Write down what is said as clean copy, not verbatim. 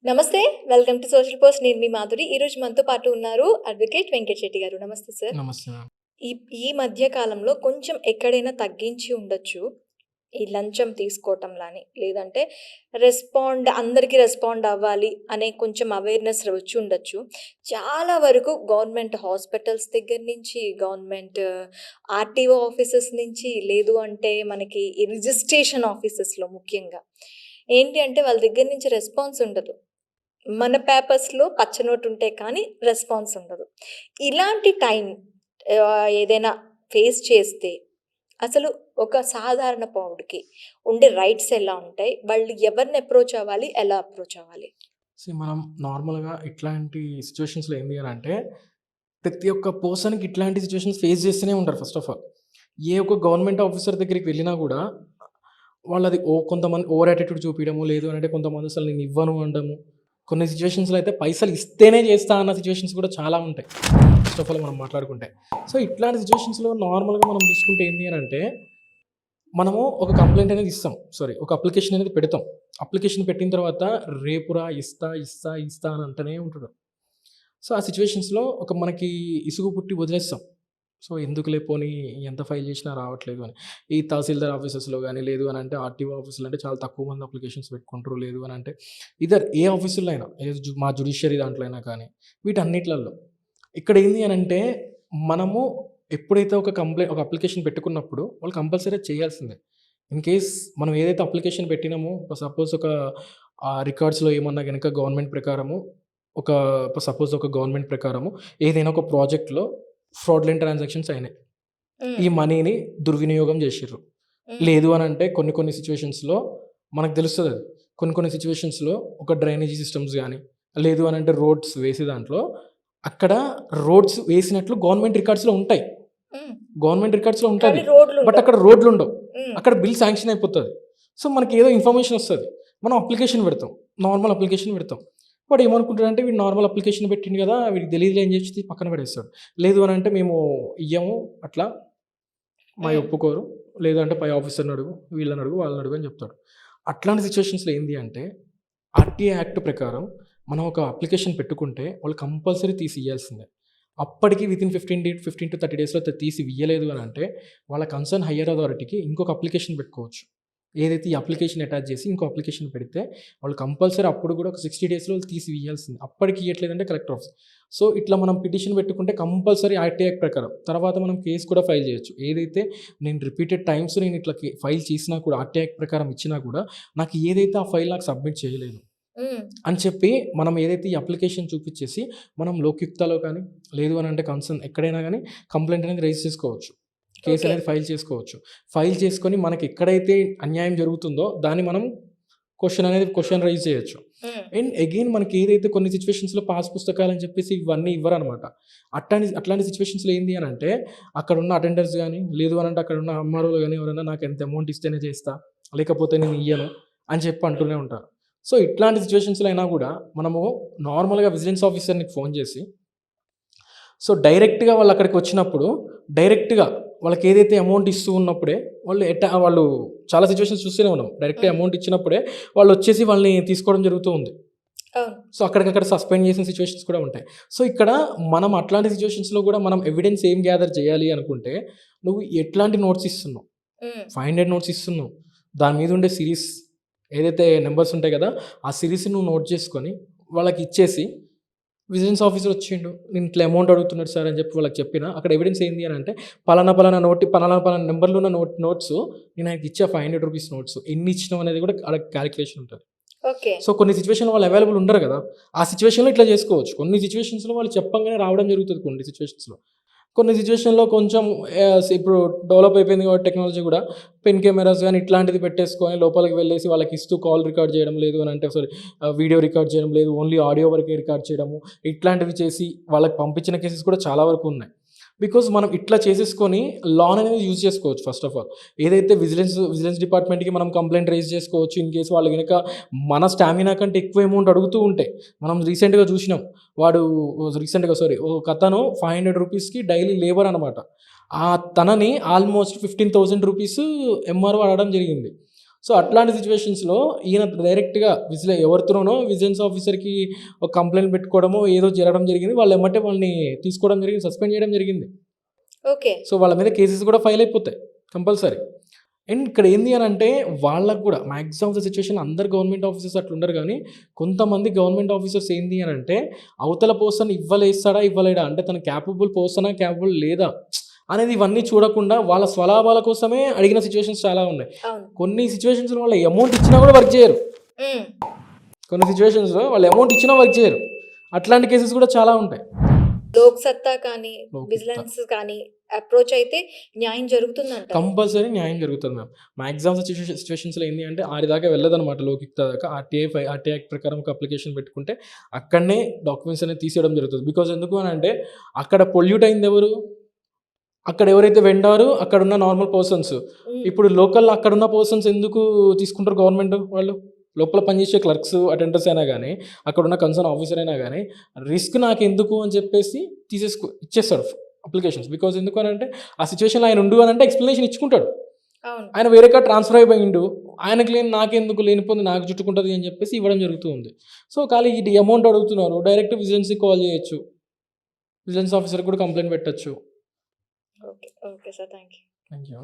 నమస్తే. Welcome to social post. నేను మీ మాధురి. ఈరోజు మనతో పాటు ఉన్నారు అడ్వకేట్ వెంకట్ శెట్టి గారు. నమస్తే సార్. నమస్తే మ్యామ్. ఈ ఈ మధ్య కాలంలో కొంచెం ఎక్కడైనా తగ్గించి ఉండొచ్చు. ఈ లంచం తీసుకోవటంలాని, లేదంటే అందరికి రెస్పాండ్ అవ్వాలి అనే కొంచెం అవేర్‌నెస్ వచ్చి ఉండొచ్చు. చాలా వరకు గవర్నమెంట్ హాస్పిటల్స్ దగ్గర నుంచి, గవర్నమెంట్ ఆర్‌టీఓ ఆఫీసెస్ నుంచి, లేదు అంటే మనకి ఈ రిజిస్ట్రేషన్ ఆఫీసెస్‌లో ముఖ్యంగా ఏంటి అంటే వాళ్ళ దగ్గర నుంచి రెస్పాన్స్ ఉండదు. మన పేపర్స్‌లో పచ్చ నోట్ ఉంటే కానీ రెస్పాన్స్ ఉండదు. ఇలాంటి టైం ఏదైనా ఫేస్ చేస్తే అసలు ఒక సాధారణ పౌరుడికి ఉండే రైట్స్ ఎలా ఉంటాయి? వాళ్ళు ఎవరిని అప్రోచ్ అవ్వాలి? ఎలా అప్రోచ్ అవ్వాలి? మనం నార్మల్‌గా ఇట్లాంటి సిట్యుయేషన్స్‌లో ఏంది అనంటే, ప్రతి ఒక్క పర్సన్‌కి ఇట్లాంటి సిట్యుయేషన్స్ ఫేస్ చేస్తూనే ఉంటారు ఫస్ట్ ఆఫ్ ఆల్. ఏ ఒక్క గవర్నమెంట్ ఆఫీసర్ దగ్గరికి వెళ్ళినా గూడా, వాళ్ళది కొంతమంది ఓవర్ యాటిట్యూడ్ చూపియడము, లేదు అనంటే కొంతమంది అసలు నేను ఇవ్వను అనడము. కొన్ని సిట్యుయేషన్స్‌లో అయితే పైసలు ఇస్తేనే చేస్తా అన్న సిట్యుయేషన్స్ కూడా చాలా ఉంటాయి. ఫస్ట్ ఆఫ్ ఆల్ మనం మాట్లాడుకుంటే. సో, ఇట్లాంటి సిట్యుయేషన్స్‌లో నార్మల్‌గా మనం చూసుకుంటే ఏంది అనంటే, మనము ఒక కంప్లెయింట్ అనేది ఇస్తాం. ఒక అప్లికేషన్ అనేది పెడతాం. అప్లికేషన్ పెట్టిన తర్వాత రేపురా ఇస్తా అని అంటనే ఉంటాడు. సో, ఆ సిట్యుయేషన్స్‌లో మనకి ఇసుగు పుట్టి వదిలేస్తాం. సో, ఎందుకులే పోనీ ఎంత ఫైల్ చేసినా రావట్లేదు అని. ఈ తహసీల్దార్ ఆఫీసెస్‌లో గాని, లేదు అనంటే ఆర్‌టీఓ ఆఫీసులో అంటే చాలా తక్కువ మంది అప్లికేషన్స్ పెట్టుకుంటారు. లేదు అనంటే ఏ ఆఫీసుల్లో అయినా మా జ్యుడిషియరీ దాంట్లో అయినా కానీ, వీటన్నిట్లల్లో. ఇక్కడ ఏంది అనంటే, మనము ఎప్పుడైతే ఒక అప్లికేషన్ పెట్టుకున్నప్పుడు వాళ్ళు కంపల్సరీ చేయాల్సిందే. ఇన్ కేస్ మనం ఏదైతే అప్లికేషన్ పెట్టినామో సపోజ్ రికార్డ్స్‌లో ఏమన్నా గనక ఒక గవర్నమెంట్ ప్రకారము ఏదైనా ఒక ప్రాజెక్ట్‌లో ఫ్రాడ్‌లెంట్ ట్రాన్సాక్షన్స్ అయినాయి. హ్మ్. ఈ మనీని దుర్వినియోగం చేషిర్రు. హ్మ్. లేదు అనంటే కొన్ని సిట్యుయేషన్స్‌లో మనకు తెలుస్తదది. కొన్ని సిట్యుయేషన్స్‌లో ఒక డ్రైనేజీ సిస్టమ్స్ గాని, లేదు అనంటే రోడ్స్ వేసే దాంట్లో అక్కడ రోడ్స్ వేసినట్లు గవర్నమెంట్ రికార్డ్స్‌లో ఉంటాయి. హ్మ్. గవర్నమెంట్ రికార్డ్స్‌లో ఉంటది. కానీ బట్ రోడ్లుండవు. అక్కడ రోడ్లుండవు. హ్మ్. అక్కడ బిల్ శాంక్షన్ అయిపోతది. సో, మనకేదో ఇన్ఫర్మేషన్ ఒస్తది. మనం అప్లికేషన్ పెడతాం. నార్మల్ అప్లికేషన్ పెడతాం. వాడేమనుకుంటాడంటే వీడు నార్మల్ అప్లికేషన్ పెట్టిండు గదా! వీడికి తెలీదులే అని చెప్పేసి పక్కన పడేస్తాడు. లేదు అనంటే మేము ఇయ్యము అట్లా మాయి హ్మ్. ఒప్పుకోరు. లేదంటే పై ఆఫీసర్‌ని అడుగు, వీళ్ళని అడుగు, వాళ్ళని అడుగు అని చెప్తాడు. అట్లాంటి సిట్యుయేషన్స్‌లో ఏంది అంటే ఆర్‌టీఐ యాక్ట్ ప్రకారం మనం ఒక అప్లికేషన్ పెట్టుకుంటే వాళ్ళు కంపల్సరీ తీసి ఇయ్యాల్సిందే. అప్పటికి వితిన్ 15-30 డేస్‌లో తీసి ఇయ్యలేదు అనంటే వాళ్ళ కన్సర్న్ హైయర్ అథారిటీకి ఇంకొక అప్లికేషన్ పెట్టుకోవచ్చు. ఏదైతే ఈ అప్లికేషన్ అటాచ్ చేసి ఇంకో అప్లికేషన్ పెడితే వాళ్ళు కంపల్సరీ అప్పుడు కూడా ఒక 60 డేస్‌లో తీసి ఇయ్యాల్సిందే. అప్పటికి ఇయ్యట్లేదంటే కలెక్టర్ ఆఫీస్. సో, ఇట్లా మనం పిటిషన్ పెట్టుకుంటే కంపల్సరీ ఆర్‌టీఐ యాక్ట్ ప్రకారం తర్వాత మనం కేస్ కూడా ఫైల్ చేయొచ్చు. ఏదైతే నేను రిపీటెడ్ టైమ్స్ నేను ఇట్లా ఫైల్ చేసినా కూడా ఆర్‌టీఐ యాక్ట్ ప్రకారం ఇచ్చినా కూడా నాకు ఏదైతే ఆ ఫైల్ నాకు సబ్మిట్ చేయలేదు హ్మ్. అని చెప్పి మనం ఏదైతే ఈ అప్లికేషన్ చూపిచ్చేసి మనం లోక్యుక్తాలో కానీ, లేదు అనంటే కన్సర్న్ ఎక్కడైనా గానీ కంప్లెయింట్ అనేది రైజ్ చేసుకోవచ్చు. Case okay. అనేది ఫైల్ చేసుకోవచ్చు. ఫైల్ చేసుకొని మనకెక్కడైతే అన్యాయం జరుగుతుందో దాన్ని మనం క్వెషన్ రైజ్ చేయొచ్చు. హ్మ్. అండ్ అగైన్ మనకి ఏదైతే కొన్ని సిట్యుయేషన్స్‌లో పాస్ పుస్తకాలని చెప్పేసి ఇవన్నీ ఇవ్వరనమాట. అట్లాంటి సిట్యుయేషన్స్‌లో ఏంది అనంటే అక్కడున్న అటెండర్స్ గానీ, లేదు అనంటే అక్కడున్న ఎంఆర్ఓలు గానీ ఎవరైనా నాకు ఎంత అమౌంట్ ఇస్తేనే చేస్తా, లేకపోతే నేను ఇయ్యను అని చెప్పి అంటూనే ఉంటారు. సో, ఇట్లాంటి సిట్యుయేషన్స్‌లో అయినా గూడా మనము నార్మల్‌గా విజిలెన్స్ ఆఫీసర్‌కి ఫోన్ చేసి సో, డైరెక్ట్‌గా వాళ్ళక్కడికొచ్చినప్పుడు, డైరెక్ట్‌గా వాళ్ళకేదైతే అమౌంట్ ఇస్తూ ఉన్నప్పుడే, వాళ్ళు చాలా సిట్యుయేషన్స్ చూస్తూనే ఉన్నాం. డైరెక్ట్‌గా హ్మ్. అమౌంట్ ఇచ్చినప్పుడే వాళ్ళొచ్చేసి వాళ్ళని తీసుకోవడం జరుగుతూ ఉంది. అవును. సో, అక్కడికక్కడ సస్పెండ్ చేసిన సిట్యుయేషన్స్ కూడా ఉంటాయి. సో, ఇక్కడ మనం అట్లాంటి సిట్యుయేషన్స్‌లో గూడా మనం ఎవిడెన్స్ ఏం గ్యాదర్ చేయాలి అనుకుంటే, నువ్వు ఎట్లాంటి నోట్స్ ఇస్తున్నావు? హ్మ్. 500 నోట్స్ ఇస్తున్నావు. దాని మీద ఉండే సీరీస్ ఏదైతే నంబర్స్ ఉంటాయి గదా! ఆ సీరీస్‌ని నువ్వు నోట్ చేసుకొని వాళ్ళకిచ్చేసి విజిలెన్స్ ఆఫీసర్ వచ్చిండు. నేను ఇట్లా అమౌంట్ అడుగుతున్నాడు సార్ అని చెప్పి వాళ్ళకి చెప్పిన. అక్కడ ఎవిడెన్స్ ఏంది అని అంటే పలానా నంబర్‌లో ఉన్న నోట్స్ నేను ఆయనకి ఇచ్చా రూ. 500 నోట్స్. ఎన్ని ఇచ్చినావు అనేది కూడా ఆడ క్యాలిక్యులేషన్ ఉంటది. ఓకే. సో, కొన్ని సిట్యుయేషన్‌లో వాళ్ళు అవైలబుల్ ఉండరు గదా! ఆ సిట్యుయేషన్‌లో ఇట్లా చేసుకోవచ్చు. కొన్ని సిట్యుయేషన్స్‌లో వాళ్ళు చెప్పంగానే రావడం జరుగుతది కొన్ని సిట్యుయేషన్స్‌లో. కొన్ని సిట్యుయేషన్‌లో కొంచెం ఇప్పుడు డెవలప్ అయిపోయింది కాబట్టి టెక్నాలజీ గూడా పెన్ కెమెరాస్ గాని ఇట్లాంటిది పెట్టేసుకొని లోపలికి వెళ్ళేసి వాళ్ళకిస్తూ కాల్ రికార్డ్ చేయడం లేదు అనంటే వీడియో రికార్డ్ చేయడం లేదు. ఓన్లీ ఆడియో వరకే రికార్డ్ చేయడము. ఇట్లాంటివి చేసి వాళ్ళకి పంపించిన కేసెస్ కూడా చాలా వరకు ఉన్నాయి. బికాజ్ మనం ఇట్లా చేసేసుకొని లాన్ అనేది యూజ్ చేసుకోవచ్చు ఫస్ట్ ఆఫ్ ఆల్. ఏదైతే విజిలెన్స్ డిపార్ట్మెంట్‌కి మనం కంప్లెయింట్ రైజ్ చేసుకోవచ్చు. ఇన్ కేస్ వాళ్ళు గనక మన స్టామినా కంటే ఎక్కువ అమౌంట్ అడుగుతూ ఉంటే. మనం రీసెంట్‌గా చూసినాం. వాడు ఒకతను రూ. 500కి డైలీ లేబర్ అనమాట. తనని ఆల్మోస్ట్ 15,000 ఎంఆర్‌ఓ అడగడం జరిగింది. సో అట్లాంటి సిచ్యువేషన్స్‌లో ఈయన డైరెక్ట్‌గా ఎవరితోనో విజిలెన్స్ ఆఫీసర్‌కి ఒక కంప్లెయింట్ పెట్టుకోవడమో ఏదో జరగడం జరిగింది. వాళ్ళు ఎమ్మటే వాళ్ళని తీసుకోవడం జరిగింది. సస్పెండ్ చేయడం జరిగింది. ఓకే. సో వాళ్ళ మీద కేసెస్ కూడా ఫైల్ అయిపోతాయి కంపల్సరీ. అండ్ ఇక్కడ ఏంది అని అంటే వాళ్ళకి కూడా మాక్సిమం ఆఫ్ ద సిచ్యువేషన్ అందరు గవర్నమెంట్ ఆఫీసర్స్ అట్లుండరు కానీ కొంతమంది గవర్నమెంట్ ఆఫీసర్స్ ఏంది అని అంటే అవతల పర్సన్ ఇవ్వలేస్తాడా ఇవ్వలేడా అంటే తన క్యాపబుల్ పర్సనా క్యాపబుల్ లేదా అనేది ఇవన్నీ చూడకుండా వాళ్ళ స్వలాభాల కోసమే అడిగిన సిచ్యువేషన్స్ చాలా ఉన్నాయి. అవును. కొన్ని సిచ్యువేషన్స్లో వాళ్ళు అమౌంట్ ఇచ్చినా కూడా వర్క్ చేయరు. హ్మ్. కొన్ని సిచ్యువేషన్స్లో వాళ్ళు అమౌంట్ ఇచ్చినా వర్క్ చేయరు. అట్లాంటి కేసెస్ కూడా చాలా ఉంటాయి. లోక్ సత్తా కానీ, లోక్ సత్తా. విజిలెన్స్ కానీ అప్రోచ్ అయితే న్యాయం జరుగుతుందంటారు. కంపల్సరీ న్యాయం జరుగుతుంది మ్యామ్. మాక్సిమం సిచ్యువేషన్స్‌లో ఏంది అంటే ఆడిదాకా వెళ్ళదనమాట లోకిక్తా దాకా. ఆర్టీఐ యాక్ట్ ప్రకారం ఒక అప్లికేషన్ పెట్టుకుంటే అక్కడనే డాక్యుమెంట్స్ అనేది తీసేయడం జరుగుతుంది. బికాజ్ ఎందుకు అని అంటే అక్కడ పొల్యూట్ అయింది ఎవరు? అక్కడ ఎవరైతే వెండారో అక్కడున్న నార్మల్ పర్సన్స్. హ్మ్. ఇప్పుడు లోకల్ అక్కడున్న పర్సన్స్ ఎందుకు తీసుకుంటారు గవర్నమెంట్ వాళ్ళు? లోపల పనిచేసే క్లర్క్స్, అటెండర్స్ అయినా గానీ, అక్కడున్న కన్సర్న్ ఆఫీసర్ అయినా గానీ, రిస్క్ నాకెందుకు అని చెప్పేసి ఇచ్చేస్తాడు అప్లికేషన్స్. బికాజ్ ఎందుకు అనంటే ఆ సిచ్యువేషన్‌లో ఆయన ఉండు అనంటే ఎక్స్‌ప్లనేషన్ ఇచ్చుకుంటాడు. అవును. ఆయన వేరే కాడ ట్రాన్స్‌ఫర్ అయిపోయిండు. ఆయనకి లేని నాకెందుకు లేనిపోయింది నాకు చుట్టుకుంటది అని చెప్పేసి ఇవ్వడం జరుగుతూ ఉంది. సో, ఖాళీ ఇది అమౌంట్ అడుగుతున్నారు. డైరెక్ట్ విజిలెన్స్‌కి కాల్ చేయొచ్చు. విజిలెన్స్ ఆఫీసర్‌కి కూడా కంప్లెయింట్ పెట్టొచ్చు. Okay. Okay sir. Thank you. Thank you.